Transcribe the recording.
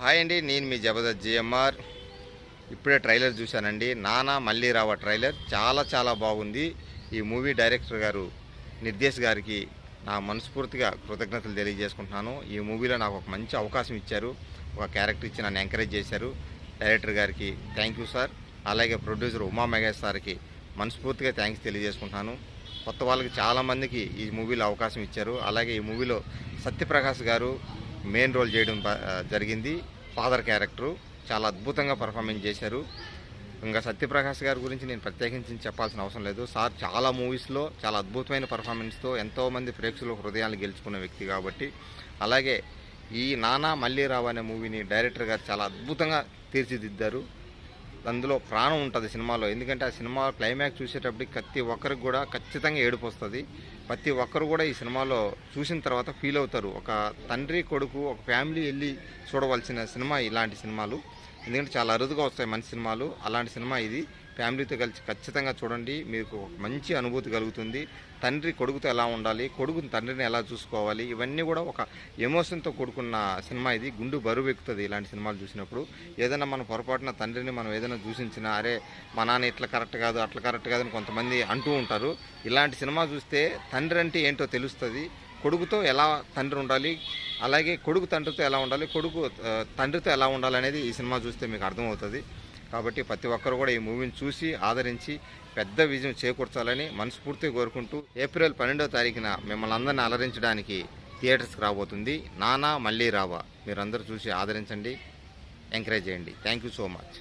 Hi అండి, నేను మీ Jabardasth GMR. ఇప్పుడే ట్రైలర్ చూశానండి. నానా మళ్ళీ రావ ట్రైలర్ చాలా చాలా బాగుంది. ఈ మూవీ డైరెక్టర్ గారు నిర్దేశ్ గారికి నా మనస్ఫూర్తిగా కృతజ్ఞతలు తెలియజేసుకుంటున్నాను. ఈ మూవీలో నాకు ఒక మంచి అవకాశం ఇచ్చారు, ఒక క్యారెక్టర్ ఇచ్చి నన్ను ఎంకరేజ్ చేశారు. డైరెక్టర్ గారికి థ్యాంక్ యూ సార్. అలాగే ప్రొడ్యూసర్ ఉమా మహేష్ సార్కి మనస్ఫూర్తిగా థ్యాంక్స్ తెలియజేసుకుంటున్నాను. కొత్త వాళ్ళకి చాలామందికి ఈ మూవీలో అవకాశం ఇచ్చారు. అలాగే ఈ మూవీలో సత్యప్రకాష్ గారు మెయిన్ రోల్ చేయడం జరిగింది. ఫాదర్ క్యారెక్టరు చాలా అద్భుతంగా పర్ఫార్మెన్స్ చేశారు. ఇంకా సత్యప్రకాష్ గారి గురించి నేను ప్రత్యేకించి చెప్పాల్సిన అవసరం లేదు. సార్ చాలా మూవీస్లో చాలా అద్భుతమైన పర్ఫార్మెన్స్తో ఎంతోమంది ప్రేక్షకుల హృదయాన్ని గెలుచుకున్న వ్యక్తి కాబట్టి. అలాగే ఈ నానా మళ్ళీ రావు అనే మూవీని డైరెక్టర్ గారు చాలా అద్భుతంగా తీర్చిదిద్దారు. అందులో ప్రాణం ఉంటుంది సినిమాలో. ఎందుకంటే ఆ సినిమా క్లైమాక్స్ చూసేటప్పటికి ప్రతి ఒక్కరికి కూడా ఖచ్చితంగా ఏడుపు వస్తుంది. ప్రతి ఒక్కరు కూడా ఈ సినిమాలో చూసిన తర్వాత ఫీల్ అవుతారు. ఒక తండ్రి కొడుకు ఒక ఫ్యామిలీ వెళ్ళి చూడవలసిన సినిమా ఇలాంటి సినిమాలు. ఎందుకంటే చాలా అరుదుగా వస్తాయి మంచి సినిమాలు. అలాంటి సినిమా ఇది. ఫ్యామిలీతో కలిసి ఖచ్చితంగా చూడండి, మీకు మంచి అనుభూతి కలుగుతుంది. తండ్రి కొడుకుతో ఎలా ఉండాలి, కొడుకు తండ్రిని ఎలా చూసుకోవాలి, ఇవన్నీ కూడా ఒక ఎమోషన్తో కూడుకున్న సినిమా ఇది. గుండు బరువు ఎక్కుతుంది ఇలాంటి సినిమాలు చూసినప్పుడు. ఏదైనా మన పొరపాటున తండ్రిని మనం ఏదైనా దూషించినా, అరే మా నాన్న ఇట్లా కరెక్ట్ కాదు అట్లా కరెక్ట్ కాదు అని కొంతమంది అంటూ ఉంటారు. ఇలాంటి సినిమా చూస్తే తండ్రి అంటే ఏంటో తెలుస్తుంది. కొడుకుతో ఎలా తండ్రి ఉండాలి, అలాగే కొడుకు తండ్రితో ఎలా ఉండాలి, కొడుకు తండ్రితో ఎలా ఉండాలి అనేది ఈ సినిమా చూస్తే మీకు అర్థమవుతుంది. కాబట్టి ప్రతి ఒక్కరు కూడా ఈ మూవీని చూసి ఆదరించి పెద్ద విజయం చేకూర్చాలని మనస్ఫూర్తిగా కోరుకుంటూ, ఏప్రిల్ 12వ తారీఖున మిమ్మల్ని అందరినీ అలరించడానికి థియేటర్స్కి రాబోతుంది నానా మళ్ళీ రావా. మీరందరూ చూసి ఆదరించండి, ఎంకరేజ్ చేయండి. Thank you so much.